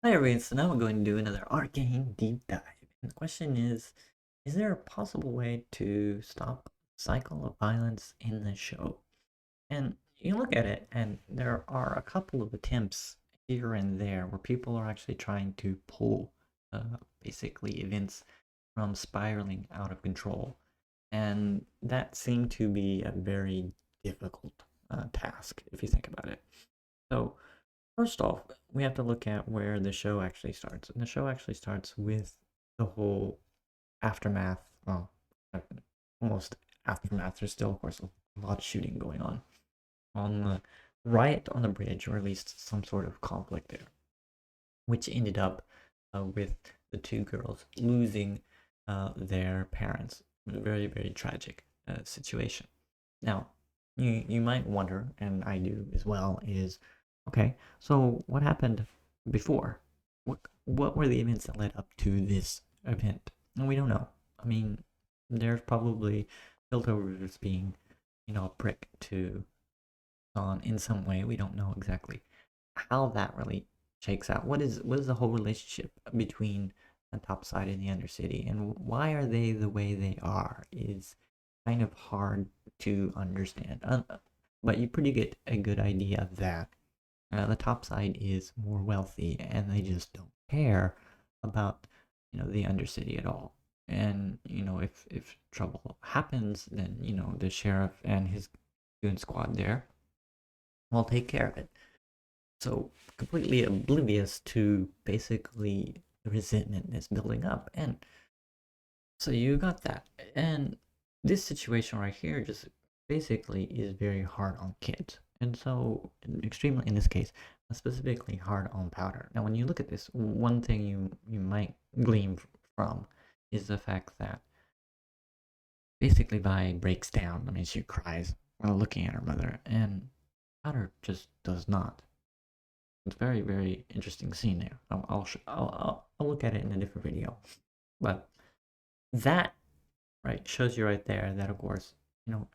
Hi everyone, so now we're going to do another Arcane deep dive. And the question is there a possible way to stop the cycle of violence in the show? And you look at it, and there are a couple of attempts here and there where people are actually trying to pull basically events from spiraling out of control. And that seemed to be a very difficult task, if you think about it. So, first off, we have to look at where the show actually starts. And the show actually starts with the whole aftermath. Well, almost aftermath. There's still, of course, a lot of shooting going on the riot on the bridge, or at least some sort of conflict there, which ended up with the two girls losing their parents. A very, very tragic situation. Now, you might wonder, and I do as well, is okay, so what happened before? What were the events that led up to this event? And we don't know. I mean, there's probably Piltover as being, a prick to Zaun in some way. We don't know exactly how that really shakes out. What is the whole relationship between the top side and the undercity, and why are they the way they are? Is kind of hard to understand. But you pretty get a good idea that the top side is more wealthy, and they just don't care about the undercity at all. And if trouble happens, then the sheriff and his goon squad there will take care of it. So completely oblivious to basically the resentment that's building up. And so you got that. And this situation right here just basically is very hard on kids. And so extremely in this case, specifically hard on Powder. Now when you look at this, one thing you might glean from is the fact that basically Vi breaks down. I mean, she cries while looking at her mother, and Powder just does not. It's a very, very interesting scene there. I'll look at it in a different video. But that, right, shows you right there that, of course,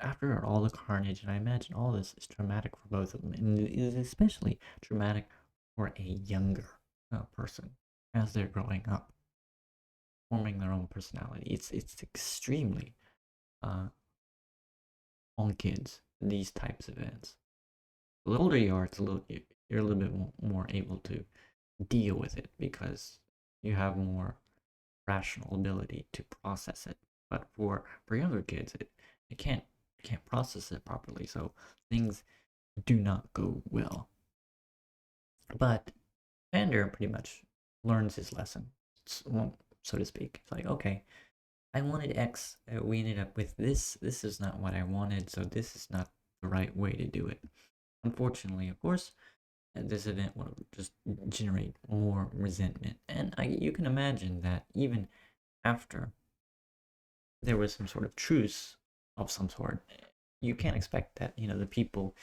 after all the carnage, and I imagine all this is traumatic for both of them, and it is especially traumatic for a younger person as they're growing up, forming their own personality. It's extremely uh, on kids, these types of events. The older you are, you're a little bit more able to deal with it because you have more rational ability to process it. But for younger kids, it can't process it properly, so things do not go well. But Vander pretty much learns his lesson, well, so to speak. It's like, okay, I wanted X, we ended up with this. This is not what I wanted, so this is not the right way to do it. Unfortunately, of course, this event will just generate more resentment. And you can imagine that even after there was some sort of truce of some sort, you can't expect that, the people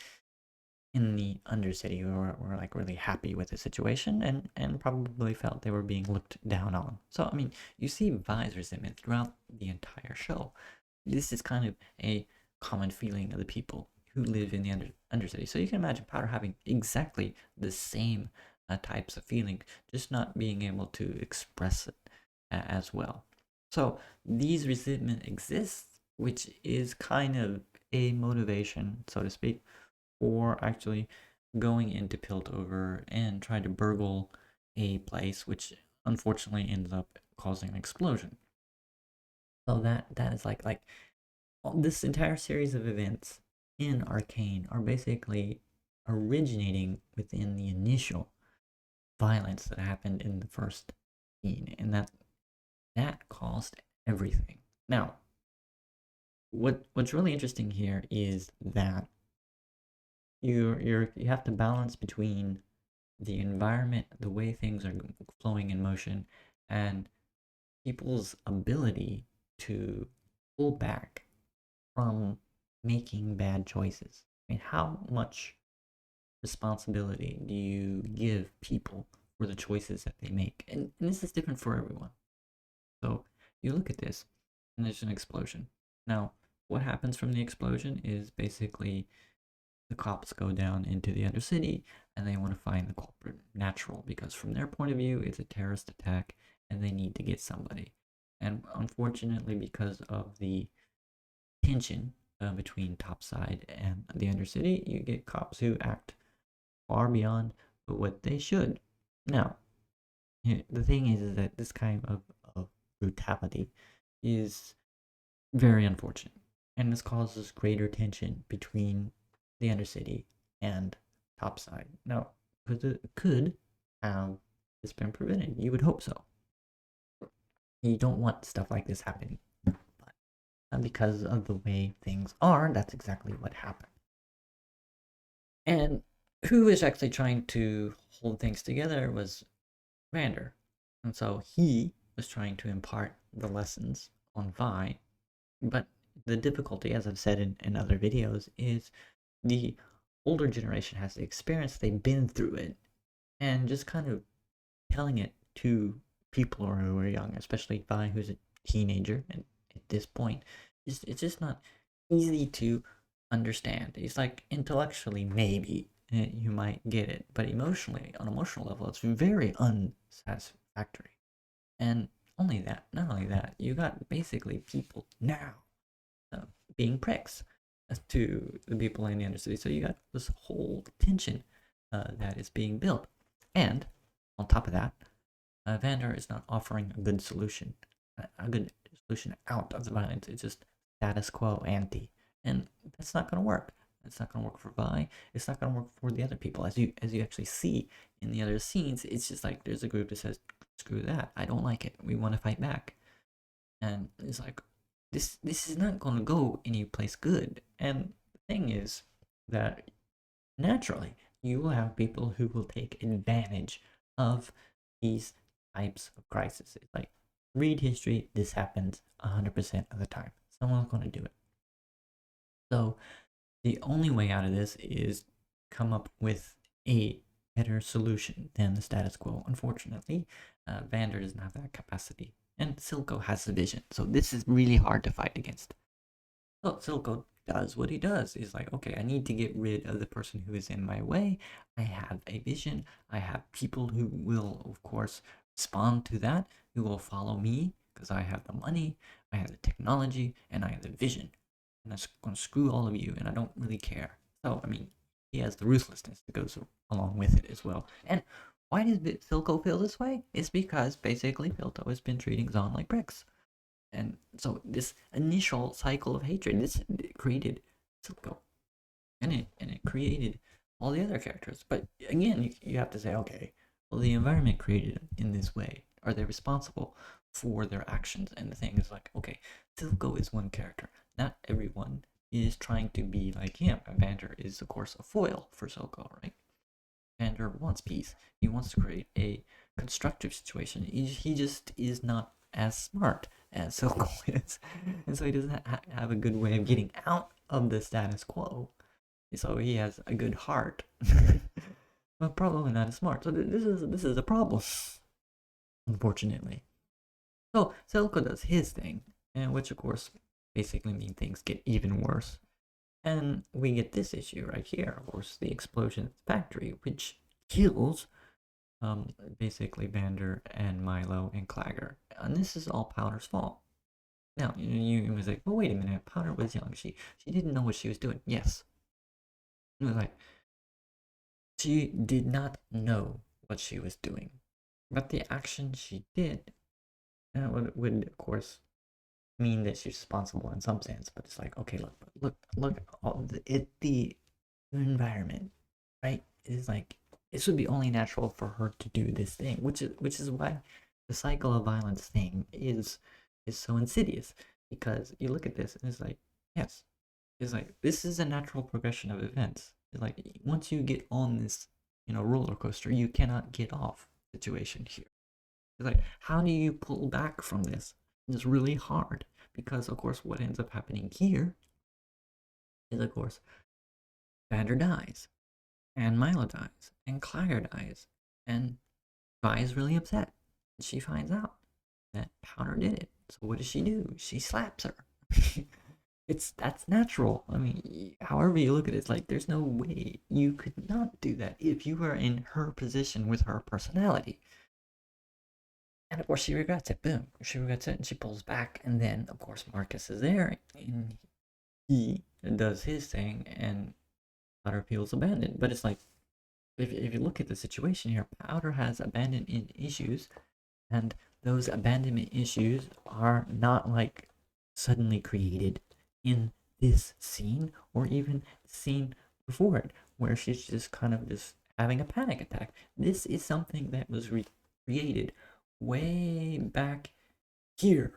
in the Undercity were like really happy with the situation and probably felt they were being looked down on. So, I mean, you see Vi's resentment throughout the entire show. This is kind of a common feeling of the people who live in the Undercity. So you can imagine Powder having exactly the same types of feeling, just not being able to express it as well. So these resentment exists, which is kind of a motivation, so to speak, for actually going into Piltover and trying to burgle a place, which unfortunately ends up causing an explosion. So that is like this entire series of events in Arcane are basically originating within the initial violence that happened in the first scene, and that caused everything. Now, what's really interesting here is that you have to balance between the environment, the way things are flowing in motion, and people's ability to pull back from making bad choices. I mean, how much responsibility do you give people for the choices that they make? And this is different for everyone. So you look at this, and there's an explosion. Now, what happens from the explosion is basically the cops go down into the Undercity and they want to find the culprit natural because from their point of view it's a terrorist attack and they need to get somebody. And unfortunately, because of the tension between Topside and the Undercity, you get cops who act far beyond what they should. Now, the thing is that this kind of brutality is very unfortunate, and this causes greater tension between the Undercity and Topside. Now, could have this been prevented? You would hope so. You don't want stuff like this happening, but because of the way things are, that's exactly what happened. And who is actually trying to hold things together was Vander. And so he was trying to impart the lessons on Vi, but the difficulty, as I've said in other videos, is the older generation has the experience, they've been through it, and just kind of telling it to people who are young, especially Vi, who's a teenager, and at this point, it's just not easy to understand. It's like intellectually, maybe you might get it, but emotionally, on emotional level, it's very unsatisfactory. And not only that, you got basically people now being pricks to the people in the Undercity. So you got this whole tension that is being built. And on top of that, Vander is not offering a good solution, out of the violence. It's just status quo ante, and that's not going to work. It's not going to work for Vi. It's not going to work for the other people. As you actually see in the other scenes, it's just like there's a group that says, "Screw that! I don't like it. We want to fight back," and it's like this is not going to go any place good. And the thing is that naturally you will have people who will take advantage of these types of crises. It's like, read history, this happens 100% of the time. Someone's going to do it. So the only way out of this is come up with a better solution than the status quo. Unfortunately, Vander doesn't have that capacity, and Silco has the vision. So this is really hard to fight against. So Silco does what he does. He's like, okay, I need to get rid of the person who is in my way. I have a vision. I have people who will, of course, respond to that, who will follow me because I have the money, I have the technology, and I have the vision. And I'm going to screw all of you, and I don't really care. So, I mean, he has the ruthlessness that goes along with it as well. And why does Silco feel this way? It's because basically Piltover has been treating Zaun like bricks. And so this initial cycle of hatred, this created Silco. And it created all the other characters. But again, you have to say, okay, well, the environment created them in this way. Are they responsible for their actions? And the thing is like, okay, Silco is one character. Not everyone is trying to be like him. Vander is, of course, a foil for Silco, right? Vander wants peace. He wants to create a constructive situation. He just is not as smart as Silco is. And so he doesn't have a good way of getting out of the status quo. So he has a good heart, but probably not as smart. So this is a problem, unfortunately. So Silco does his thing, and which of course basically means things get even worse. And we get this issue right here, of course, the explosion at the factory, which kills basically Vander and Milo and Clagger. And this is all Powder's fault. Now, you was like, well, wait a minute, Powder was young. She didn't know what she was doing. Yes. It was like, she did not know what she was doing. But the action she did would of course, mean that she's responsible in some sense. But it's like, okay, look, all the environment, right? It's like, it should be only natural for her to do this thing, which is why the cycle of violence thing is so insidious, because you look at this and it's like, yes, it's like this is a natural progression of events. It's like once you get on this, roller coaster, you cannot get off situation here. It's like, how do you pull back from this? It's really hard, because of course what ends up happening here is, of course, Vander dies, and Milo dies, and Claire dies, and Vi is really upset. She finds out that Powder did it. So what does she do? She slaps her. that's natural. I mean, however you look at it, it's like there's no way you could not do that if you were in her position with her personality. And of course, she regrets it. Boom, she regrets it, and she pulls back. And then, of course, Marcus is there, and he does his thing, and Powder feels abandoned. But it's like, if you look at the situation here, Powder has abandonment issues, and those abandonment issues are not like suddenly created in this scene or even scene before it, where she's just kind of just having a panic attack. This is something that was created way back here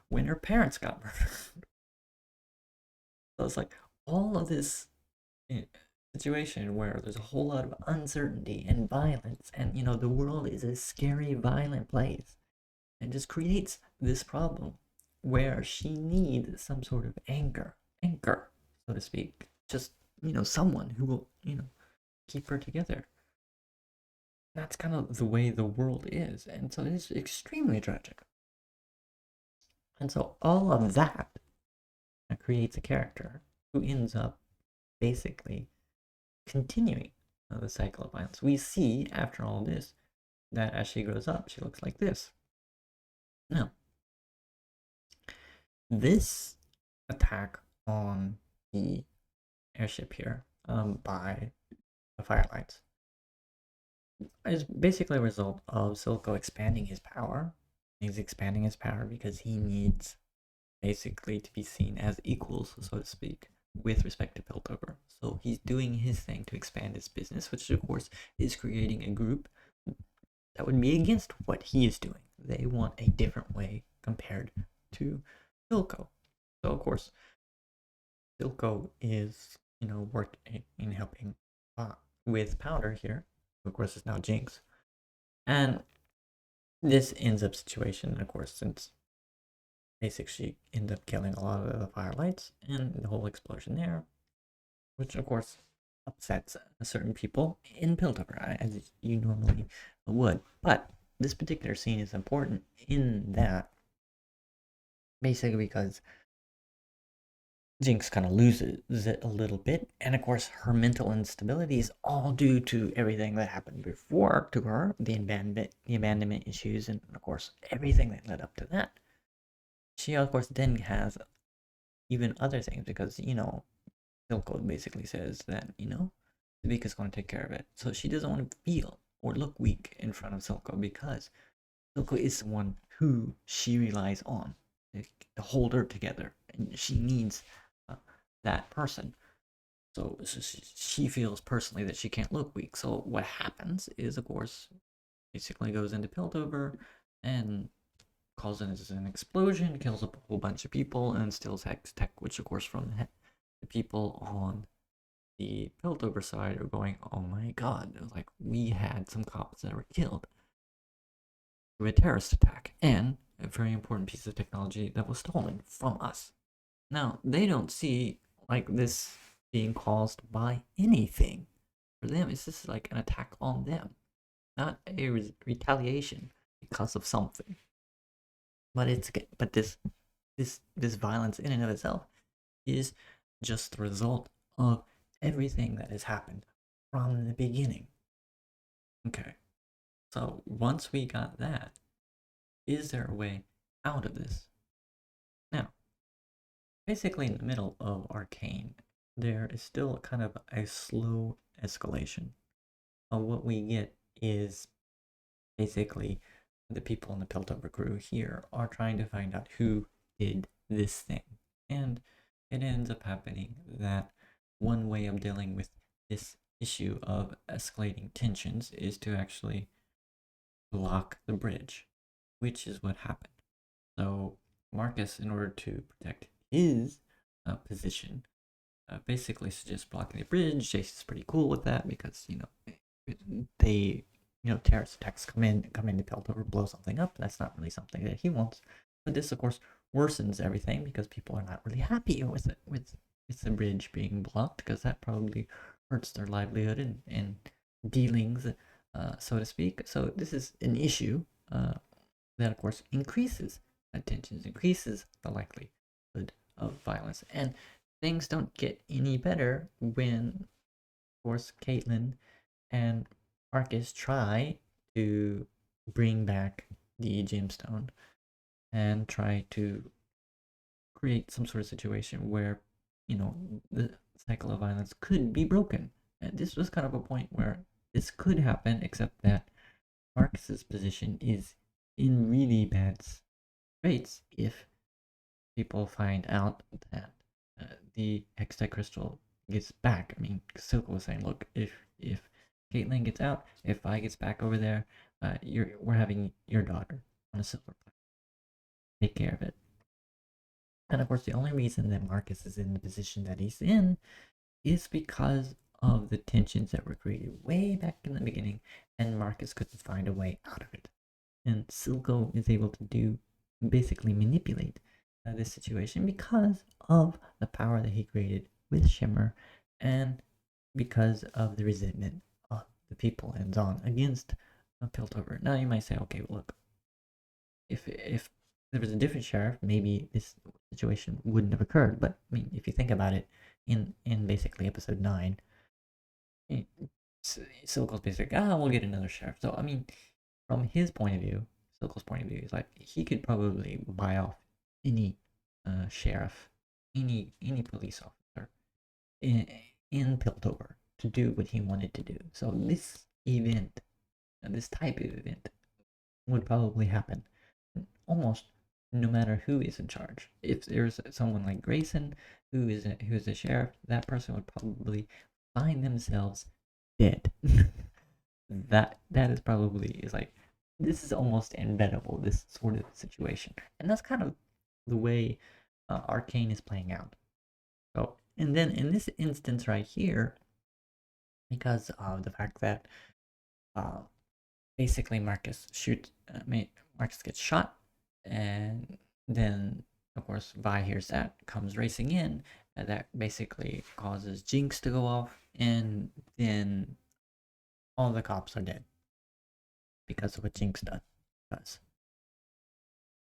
when her parents got murdered. So it's like all of this eh, situation where there's a whole lot of uncertainty and violence, and the world is a scary, violent place, and just creates this problem where she needs some sort of anchor, so to speak. Just someone who will keep her together. That's kind of the way the world is, and so it's extremely tragic. And so all of that creates a character who ends up basically continuing the cycle of violence. We see after all this that as she grows up, she looks like this. Now, this attack on the airship here by the firelights is basically a result of Silco expanding his power. He's expanding his power because he needs basically to be seen as equals, so to speak, with respect to Piltover. So he's doing his thing to expand his business, which of course is creating a group that would be against what he is doing. They want a different way compared to Silco. So of course, Silco is worked in helping with Powder here. Of course, it's now Jinx, and this ends up situation. Of course, since basically she ends up killing a lot of the firelights and the whole explosion there, which of course upsets certain people in Piltover, as you normally would. But this particular scene is important in that basically because Jinx kind of loses it a little bit, and of course her mental instability is all due to everything that happened before to her, the abandonment issues, and of course everything that led up to that. She of course then has even other things because Silco basically says that Vika's going to take care of it, so she doesn't want to feel or look weak in front of Silco because Silco is the one who she relies on to hold her together, and she needs that person. So she feels personally that she can't look weak. So what happens is, of course, basically goes into Piltover and causes an explosion, kills a whole bunch of people, and steals Hex Tech, which, of course, from the people on the Piltover side are going, oh my god, like we had some cops that were killed through a terrorist attack, and a very important piece of technology that was stolen from us. Now, they don't see like this being caused by anything. For them, it's just like an attack on them, not a retaliation because of something. But this violence in and of itself is just the result of everything that has happened from the beginning. Okay, so once we got that, is there a way out of this? Now, basically in the middle of Arcane, there is still kind of a slow escalation. What we get is basically the people in the Piltover crew here are trying to find out who did this thing. And it ends up happening that one way of dealing with this issue of escalating tensions is to actually block the bridge, which is what happened. So Marcus, in order to protect his position, basically suggests blocking the bridge. Jason's pretty cool with that because they terrorist attacks come into Piltover, blow something up. That's not really something that he wants. But this, of course, worsens everything because people are not really happy with it with the bridge being blocked because that probably hurts their livelihood and dealings, so to speak. So this is an issue that, of course, increases tensions, increases the likelihood of violence. And things don't get any better when, of course, Caitlyn and Marcus try to bring back the gemstone and try to create some sort of situation where, the cycle of violence could be broken. And this was kind of a point where this could happen, except that Marcus's position is in really bad straits if people find out that the Hextech crystal gets back. I mean, Silco was saying, look, if Caitlyn gets out, if I gets back over there, we're having your daughter on a silver platter. Take care of it. And of course, the only reason that Marcus is in the position that he's in is because of the tensions that were created way back in the beginning, and Marcus couldn't find a way out of it. And Silco is able to basically manipulate this situation because of the power that he created with Shimmer, and because of the resentment of the people in Zaun against Piltover. Now you might say, okay, look, if there was a different sheriff, maybe this situation wouldn't have occurred. But I mean, if you think about it, in basically episode 9, Silco's basically, we'll get another sheriff. So I mean, from his point of view, Silco's point of view is like he could probably buy off any sheriff, any police officer in Piltover to do what he wanted to do. So this event, this type of event, would probably happen almost no matter who is in charge. If there's someone like Grayson who is a sheriff, that person would probably find themselves dead. that is probably is like, this is almost inevitable, this sort of situation, and that's kind of the way Arcane is playing out. So, and then in this instance right here, because of the fact that basically Marcus gets shot, and then of course Vi hears that, comes racing in, and that basically causes Jinx to go off, and then all the cops are dead because of what Jinx does.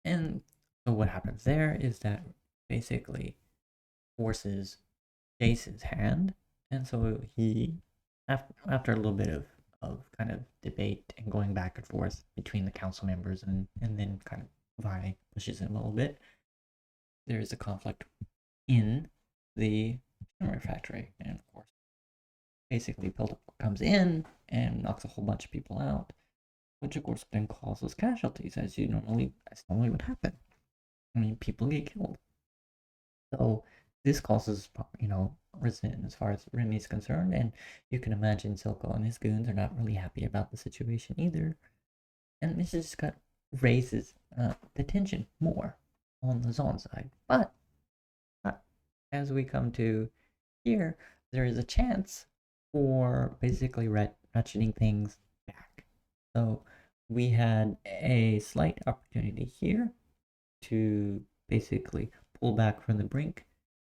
And so what happens there is that basically forces Jason's hand, and so he, after a little bit of kind of debate and going back and forth between the council members, and then kind of Vi pushes him a little bit, there is a conflict in the Shimmer factory, and of course basically Piltover comes in and knocks a whole bunch of people out, which of course then causes casualties, as normally would happen. I mean, people get killed. So this causes, resentment as far as Remy's concerned, and you can imagine Silco and his goons are not really happy about the situation either. And this just raises the tension more on the Zaun side. But as we come to here, there is a chance for basically ratcheting things back. So we had a slight opportunity here to basically pull back from the brink,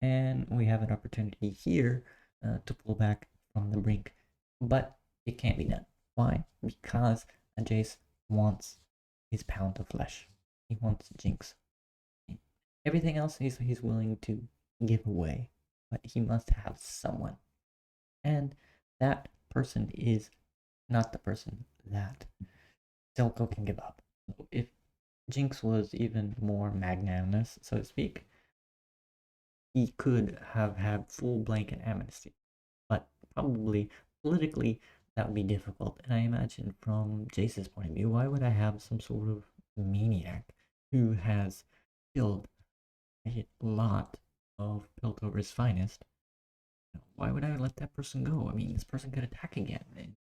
and we have an opportunity here to pull back from the brink, but it can't be done. Why? Because Jace wants his pound of flesh. He wants Jinx. Everything else he's willing to give away, but he must have someone, and that person is not the person that Silco can give up. If Jinx was even more magnanimous, so to speak, he could have had full blanket amnesty. But probably politically that would be difficult. And I imagine from Jace's point of view, why would I have some sort of maniac who has killed a lot of Piltover's finest? Why would I let that person go? I mean, this person could attack again. And,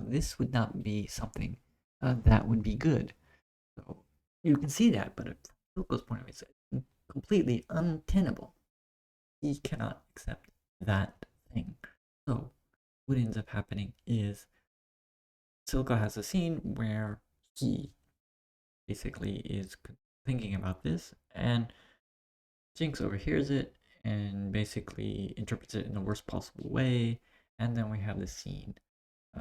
this would not be something that would be good. So you can see that, but from Silco's point of view, it's completely untenable. He cannot accept that thing. So what ends up happening is Silco has a scene where he basically is thinking about this, and Jinx overhears it and basically interprets it in the worst possible way. And then we have the scene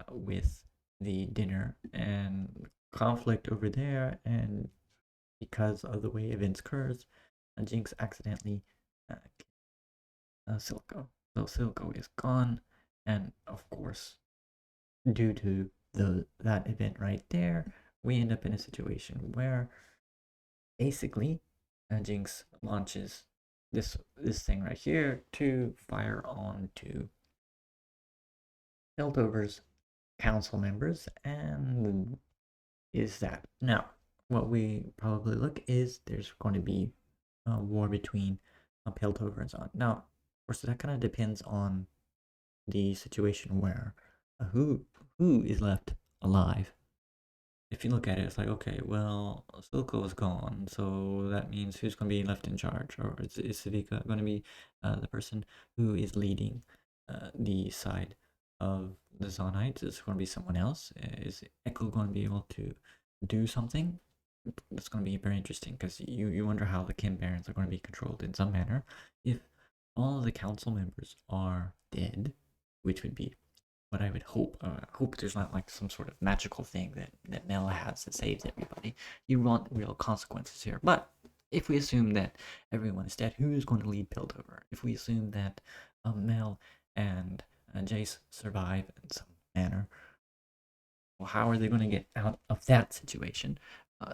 with the dinner and conflict over there, and because of the way events occurs, Jinx accidentally Silco. So Silco is gone, and of course, due to that event right there, we end up in a situation where basically Jinx launches this thing right here to fire on to Piltover's council members, and is that now what we probably look is there's going to be a war between Piltover and Zaun. Now, of course, that kind of depends on the situation where who is left alive. If you look at it, it's like, okay, well, Silco is gone, so that means who's going to be left in charge? Or is Civica going to be the person who is leading the side of the Zonites? Is it going to be someone else? Is Echo going to be able to do something? That's going to be very interesting because you wonder how the Kim Barons are going to be controlled in some manner if all of the council members are dead, which would be what I would hope. Hope there's not like some sort of magical thing that Mel has that saves everybody. You want real consequences here. But if we assume that everyone is dead, who is going to lead Piltover? If we assume that Mel and Jace survive in some manner, well, how are they going to get out of that situation?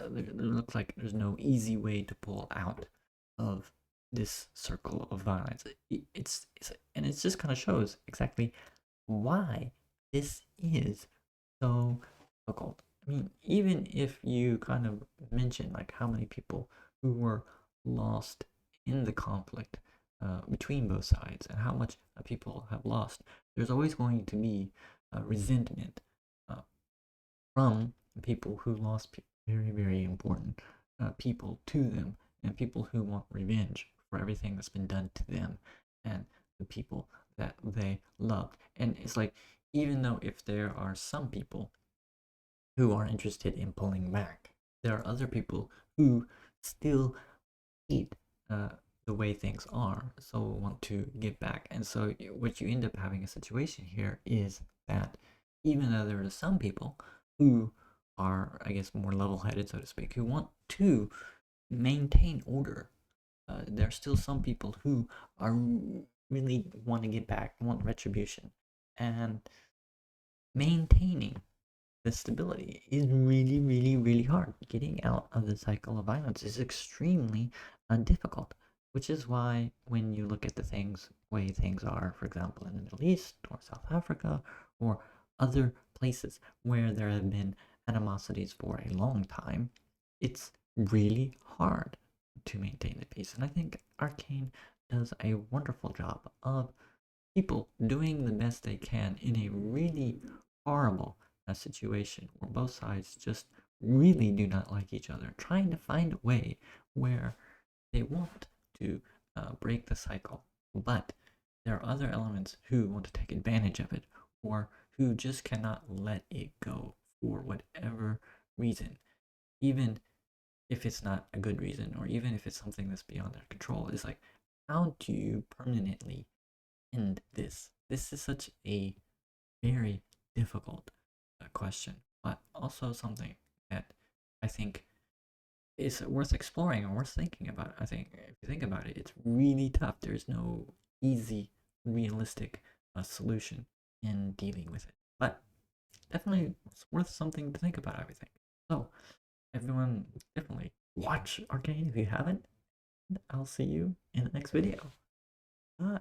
There looks like there's no easy way to pull out of this circle of violence. And it just kind of shows exactly why this is so difficult. I mean, even if you kind of mention like how many people who were lost in the conflict between both sides and how much people have lost, there's always going to be resentment uh, from people who lost very, very important people to them, and people who want revenge for everything that's been done to them and the people that they loved. And it's like, even though if there are some people who are interested in pulling back, there are other people who still hate the way things are, so want to get back. And so what you end up having a situation here is that even though there are some people who are, I guess, more level-headed, so to speak, who want to maintain order, there are still some people who are really want to get back, want retribution, and maintaining the stability is really, really, really hard. Getting out of the cycle of violence is extremely difficult, which is why when you look at the way things are, for example, in the Middle East or South Africa or other places where there have been animosities for a long time, it's really hard to maintain the peace. And I think Arcane does a wonderful job of people doing the best they can in a really horrible situation where both sides just really do not like each other, trying to find a way where they want to break the cycle, but there are other elements who want to take advantage of it or who just cannot let it go for whatever reason, even if it's not a good reason or even if it's something that's beyond their control. It's like, how do you permanently end this? This is such a very difficult question, but also something that I think is worth exploring and worth thinking about. I think if you think about it, it's really tough. There's no easy, realistic solution in dealing with it, but definitely it's worth something to think about, I would think. So, everyone, definitely watch Arcane if you haven't. I'll see you in the next video. Bye.